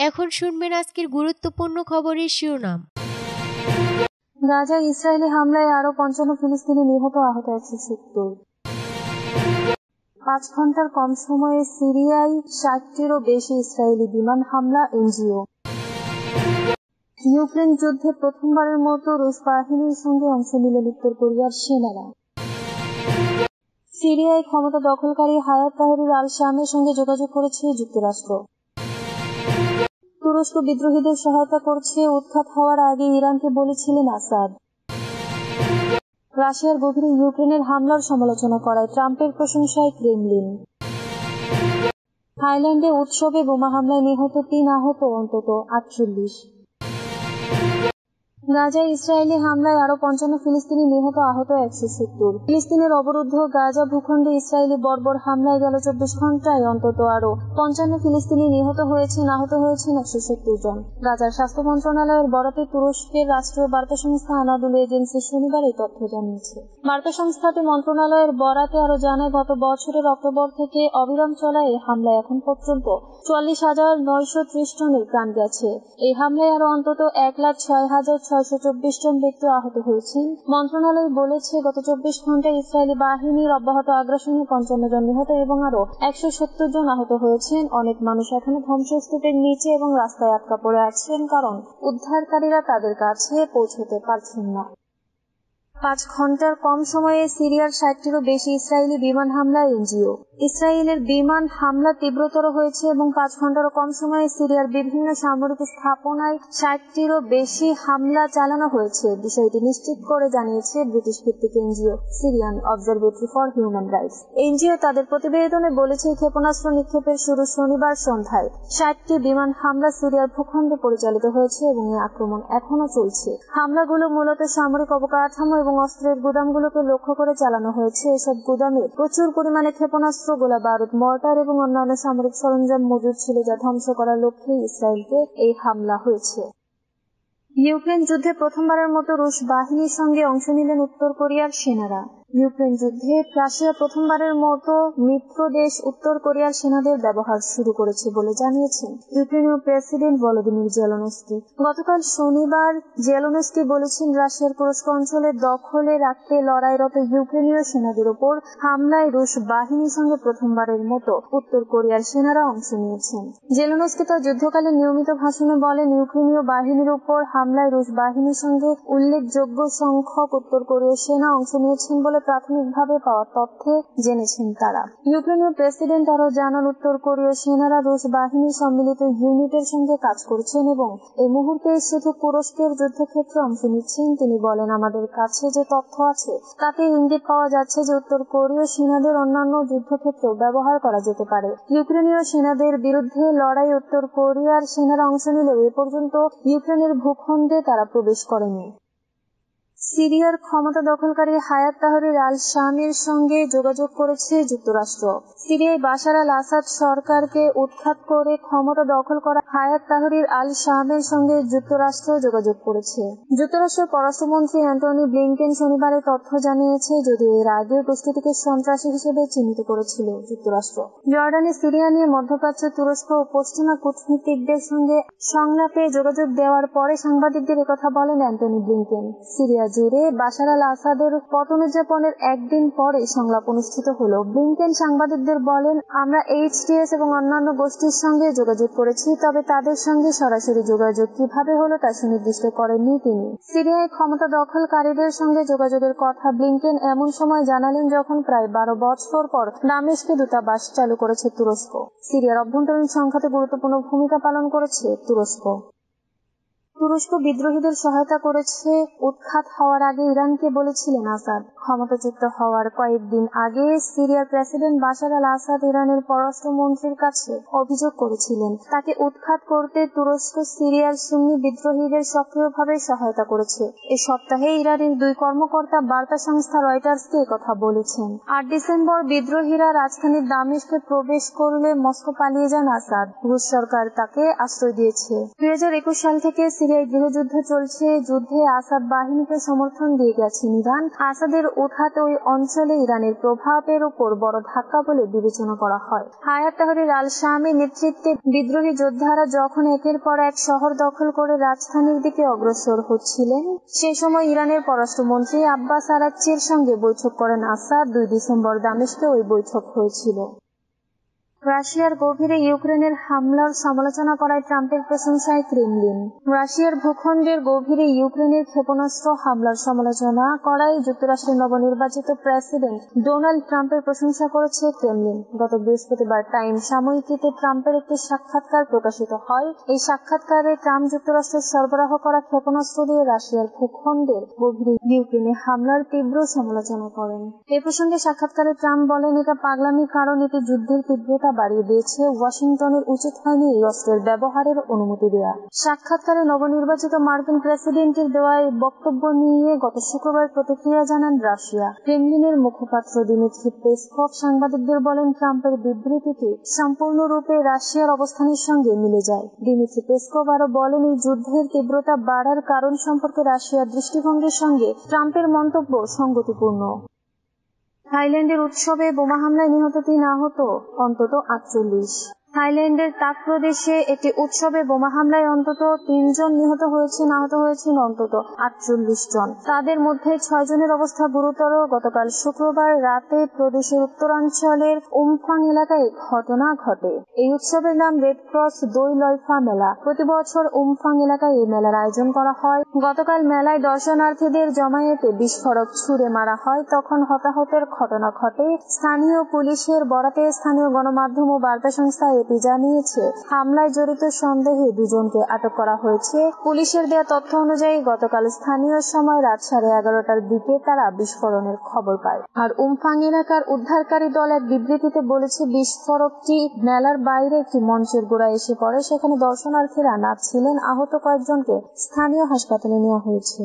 এখন শুনবেন আজকের গুরুত্বপূর্ণ খবরের শিরোনাম। গাজায় ইসরায়েলি হামলায় আরো 55 ফিলিস্তিনি নিহত, আহত 170। 5 ঘন্টার কম সময়ে সিরিয়ায় 60টিরও বেশি ইসরায়েলি বিমান হামলা, এনজিও। ইউক্রেন যুদ্ধে প্রথমবারের মতো রুশ বাহিনীর সঙ্গে অংশ নিলেন উত্তর কোরিয়ার সেনারা। সিরিয়ায় ক্ষমতা দখলকারী হায়াত তাহরির আল শামের সঙ্গে যোগাযোগ করেছে যুক্তরাষ্ট্র। তুরস্ক বিদ্রোহীদের সহায়তা করছে, উৎখাত হওয়ার আগে ইরানকে বলেছিলেন আসাদ। রাশিয়ার গভীরে ইউক্রেনের হামলার সমালোচনা করায় ট্রাম্পের প্রশংসায় ক্রেমলিন। থাইল্যান্ডে উৎসবে বোমা হামলায় নিহত 3, আহত অন্তত 48। গাজায় ইসরায়েলি হামলায় আরো 55 ফিলিস্তিনি নিহত, আহত 170। ফিলিস্তিনের অবরুদ্ধ গাজা ভূখণ্ডে ইসরায়েলি বর্বর হামলায় গেল 24 ঘন্টায় অন্তত আরো 55 ফিলিস্তিনি নিহত হয়েছেন, আহত হয়েছেন 170 জন। গাজার স্বাস্থ্য মন্ত্রণালয়ের বরাতে তুরস্কের রাষ্ট্রীয় বার্তা সংস্থা আনাদুলু এজেন্সি শনিবার এই তথ্য জানিয়েছে। বার্তা সংস্থাটি মন্ত্রণালয়ের বরাতে আরো জানায়, গত বছরের অক্টোবর থেকে অবিরাম চলা এই হামলায় এখন পর্যন্ত 44,930 জনের প্রাণ গেছে। এই হামলায় আরো অন্তত 1,06,624 জন ব্যক্তি আহত হয়েছেন। মন্ত্রণালয় বলেছে, গত 24 ঘন্টায় ইসরায়েলি বাহিনীর অব্যাহত আগ্রাসনে 55 জন নিহত এবং আরো 170 জন আহত হয়েছেন। অনেক মানুষ এখনো ধ্বংসস্তূপের নিচে এবং রাস্তায় আটকা পড়ে আছেন, কারণ উদ্ধারকারীরা তাদের কাছে পৌঁছতে পারছেন না। 5 ঘন্টার কম সময়ে সিরিয়ার 60টিরও বেশি ইসরায়েলি বিমান হামলা, এনজিও। ইসরায়েলের বিমান হামলা তীব্রতর হয়েছে এবং 5 ঘন্টারও কম সময়ে সিরিয়ার বিভিন্ন সামরিক স্থাপনায় 60টিরও বেশি হামলা চালানো হয়েছে। বিষয়টি নিশ্চিত করে জানিয়েছে ব্রিটিশ ভিত্তিক NGO Syrian observatory for human rights. NGO তাদের প্রতিবেদনে বলেছে, ক্ষেপণাস্ত্র নিক্ষেপের শুরু শনিবার সন্ধ্যায় 60টি বিমান হামলা সিরিয়ার ভূখণ্ডে পরিচালিত হয়েছে এবং এই আক্রমণ এখনো চলছে। হামলাগুলো মূলত সামরিক অবকাঠামো এবং অস্ত্রের গুদামগুলোকে লক্ষ্য করে চালানো হয়েছে। এসব গুদামে প্রচুর পরিমাণে ক্ষেপণাস্ত্র, গোলা বারুদ, মর্টার এবং অন্যান্য সামরিক সরঞ্জাম মজুদ ছিল, যা ধ্বংস করার লক্ষ্যে ইসরায়েলকে এই হামলা হয়েছে। ইউক্রেন যুদ্ধে প্রথমবারের মতো রুশ বাহিনীর সঙ্গে অংশ নিলেন উত্তর কোরিয়ার সেনারা। ইউক্রেন যুদ্ধে রাশিয়া প্রথমবারের মতো মিত্র দেশ উত্তর কোরিয়ার সেনাদের ব্যবহার শুরু করেছে বলে জানিয়েছেন ইউক্রেনীয় প্রেসিডেন্ট ভলোদিমির জেলেনস্কি। গতকাল শনিবার জেলেনস্কি বলেছেন, রাশিয়ার কুরস্ক অঞ্চলের দখলে রাখতে লড়াইরত ইউক্রেনীয় সেনাদের উপর হামলায় রুশ বাহিনীর সঙ্গে প্রথমবারের মতো উত্তর কোরিয়ার সেনারা অংশ নিয়েছেন। জেলেনস্কি তার যুদ্ধকালীন নিয়মিত ভাষণে বলেন, ইউক্রেনীয় বাহিনীর উপর হামলায় রুশ বাহিনীর সঙ্গে উল্লেখযোগ্য সংখ্যক উত্তর কোরীয় সেনা অংশ নিয়েছেন বলে প্রাথমিকভাবে পাওয়া তথ্যে জেনেছেন তারা। ইউক্রেনীয় প্রেসিডেন্ট আরও জানান, উত্তর কোরীয় সেনারা রুশ বাহিনীর সম্মিলিত ইউনিটের সঙ্গে কাজ করছেন এবং এই মুহূর্তে শুধু কুরস্কের যুদ্ধক্ষেত্রে অংশ নিচ্ছেন। তিনি বলেন, আমাদের কাছে যে তথ্য আছে তাতে ইঙ্গিত পাওয়া যাচ্ছে যে উত্তর কোরীয় সেনাদের অন্যান্য যুদ্ধক্ষেত্রেও ব্যবহার করা যেতে পারে। ইউক্রেনীয় সেনাদের বিরুদ্ধে লড়াই উত্তর কোরিয়ার সেনারা অংশ নিলেও এ পর্যন্ত ইউক্রেনের ভূখণ্ডে তারা প্রবেশ করেনি। সিরিয়ার ক্ষমতা দখলকারী হায়াত তাহরির আল শামের সঙ্গে যোগাযোগ করেছে যুক্তরাষ্ট্র। সিরিয়ায় বাশার আল আসাদ সরকারকে উৎখাত করে ক্ষমতা দখল করা হায়াত তাহরির আল শামের সঙ্গে যুক্তরাষ্ট্র যোগাযোগ করেছে। যুক্তরাষ্ট্রের পররাষ্ট্রমন্ত্রী অ্যান্টনি ব্লিংকেন শনিবার এই তথ্য জানিয়েছে, যদিও এর আগে গোষ্ঠীটিকে সন্ত্রাসী হিসেবে চিহ্নিত করেছিল যুক্তরাষ্ট্র। জর্ডানে সিরিয়া নিয়ে মধ্যপ্রাচ্য, তুরস্ক ও পশ্চিমা কূটনীতিকদের সঙ্গে সংলাপে যোগাযোগ দেওয়ার পরে সাংবাদিকদের একথা বলেন অ্যান্টনি ব্লিংকেন। সিরিয়া জুড়ে বাশার আল আসাদের পতনোদ্যাপনের একদিন পরে সংলাপ অনুষ্ঠিত হলো। ব্লিংকেন সাংবাদিকদের বলেন, আমরা এইচটিএস এবং অন্যান্য গোষ্ঠীর সঙ্গে যোগাযোগ করেছি, তবে তাদের সঙ্গে সরাসরি যোগাযোগ কিভাবে হলো তা সুনির্দিষ্ট করেননি তিনি। সিরিয়ায় ক্ষমতা দখলকারীদের সঙ্গে যোগাযোগের কথা ব্লিংকেন এমন সময় জানালেন যখন প্রায় 12 বছর পর দামেস্কে দূতাবাস চালু করেছে তুরস্ক। সিরিয়ার অভ্যন্তরীণ সংঘাতে গুরুত্বপূর্ণ ভূমিকা পালন করেছে তুরস্ক। তুরস্ক বিদ্রোহীদের সহায়তা করেছে, উৎখাত হওয়ার আগে ইরানকে বলেছিলেন আসাদ। ক্ষমতাচ্যুত হওয়ার কয়েকদিন আগে সিরিয়ার প্রেসিডেন্ট বাশার আল আসাদ ইরানের পররাষ্ট্রমন্ত্রীর কাছে অভিযোগ করেছিলেন, তাকে উৎখাত করতে তুরস্ক সিরিয়ার সুন্নি বিদ্রোহীদের সক্রিয়ভাবে সহায়তা করেছে। এ সপ্তাহে ইরানের 2 কর্মকর্তা বার্তা সংস্থা রয়টার্সকে একথা বলেছেন। 8 ডিসেম্বর বিদ্রোহীরা রাজধানী দামেস্কে প্রবেশ করলে মস্কো পালিয়ে যান আসাদ। রুশ সরকার তাকে আশ্রয় দিয়েছে। 2021 সাল থেকে সিরিয়ায় গৃহযুদ্ধ চলছে। যুদ্ধে আসাদ বাহিনীকে সমর্থন দিয়ে গেছেন ইরান। আসাদের উৎখাত ওই অঞ্চলে ইরানের প্রভাবের উপর বড় ধাক্কা বলে বিবেচনা করা হয়। হায়াত তাহরির আল শামের নেতৃত্বে বিদ্রোহী যোদ্ধারা যখন একের পর এক শহর দখল করে রাজধানীর দিকে অগ্রসর হচ্ছিলেন, সে সময় ইরানের পররাষ্ট্রমন্ত্রী আব্বাস আরাকচির সঙ্গে বৈঠক করেন আসাদ। 2 ডিসেম্বর দামেস্কে ওই বৈঠক হয়েছিল। রাশিয়ার গভীরে ইউক্রেনের হামলার সমালোচনা করায় ট্রাম্পের প্রশংসায় ক্রেমলিন। রাশিয়ার ভূখণ্ডের গভীরে ইউক্রেনের ক্ষেপণাস্ত্র হামলার সমালোচনা করায় যুক্তরাষ্ট্রের নবনির্বাচিত প্রেসিডেন্ট ডোনাল্ড ট্রাম্পের প্রশংসা করেছে ক্রেমলিন। গত বৃহস্পতিবার টাইম সাময়িকীতে ট্রাম্পের একটি সাক্ষাৎকার প্রকাশিত হয়। এই সাক্ষাৎকারে ট্রাম্প যুক্তরাষ্ট্রের সরবরাহ করা ক্ষেপণাস্ত্র দিয়ে রাশিয়ার ভূখণ্ডের গভীরে ইউক্রেনে হামলার তীব্র সমালোচনা করেন। এ প্রসঙ্গে সাক্ষাৎকারে ট্রাম্প বলেন, এটা পাগলামি, কারণ এটি যুদ্ধের তীব্রতা বাড়িয়ে দিয়েছে। ওয়াশিংটনের উচিত হয়নি এই অস্ত্রের ব্যবহারের অনুমতি দেয়া। সাক্ষাৎকারে নবনির্বাচিত মার্কিন প্রেসিডেন্টের দেওয়া এই বক্তব্য নিয়ে গত শুক্রবার প্রতিক্রিয়া জানান রাশিয়া। ক্রেমলিনের মুখপাত্র দিমিত্রি পেসকভ সাংবাদিকদের বলেন, ট্রাম্পের বিবৃতিটি সম্পূর্ণরূপে রাশিয়ার অবস্থানের সঙ্গে মিলে যায়। দিমিত্রি পেসকভ আরো বলেন, এই যুদ্ধের তীব্রতা বাড়ার কারণ সম্পর্কে রাশিয়ার দৃষ্টিভঙ্গির সঙ্গে ট্রাম্পের মন্তব্য সঙ্গতিপূর্ণ। থাইল্যান্ডের উৎসবে বোমা হামলায় নিহত 3, আহত অন্তত 48। থাইল্যান্ডের তাক প্রদেশে একটি উৎসবে বোমা হামলায় অন্তত 3 জন নিহত হয়েছেন, আহত হয়েছেন অন্তত 48 জন। তাদের মধ্যে 6 জনের অবস্থা গুরুতর। গতকাল শুক্রবার রাতে প্রদেশের উত্তরাঞ্চলের উমফাং এলাকায় ঘটনা ঘটে। এই উৎসবের নাম রেড ক্রস দই লইফা মেলা। প্রতি বছর উমফাং এলাকায় এই মেলার আয়োজন করা হয়। গতকাল মেলায় দর্শনার্থীদের জমায়েতে বিস্ফোরক ছুড়ে মারা হয়, তখন হতাহতের ঘটনা ঘটে। স্থানীয় পুলিশের বরাতে স্থানীয় গণমাধ্যম ও বার্তা সংস্থা এপি জানিয়েছে, হামলায় জড়িত সন্দেহে 2 জনকে আটক করা হয়েছে। পুলিশের দেয়া তথ্য অনুযায়ী গতকাল স্থানীয় সময় রাত 11:30টার দিকে তারা বিস্ফোরণের খবর পায়। আর উমফাং এলাকার উদ্ধারকারী দল এক বিবৃতিতে বলেছে, বিস্ফোরকটি মেলার বাইরে একটি মঞ্চের গোড়ায় এসে পড়ে। সেখানে দর্শনার্থীরা নাচছিলেন। আহত কয়েকজনকে স্থানীয় হাসপাতালে নেওয়া হয়েছে।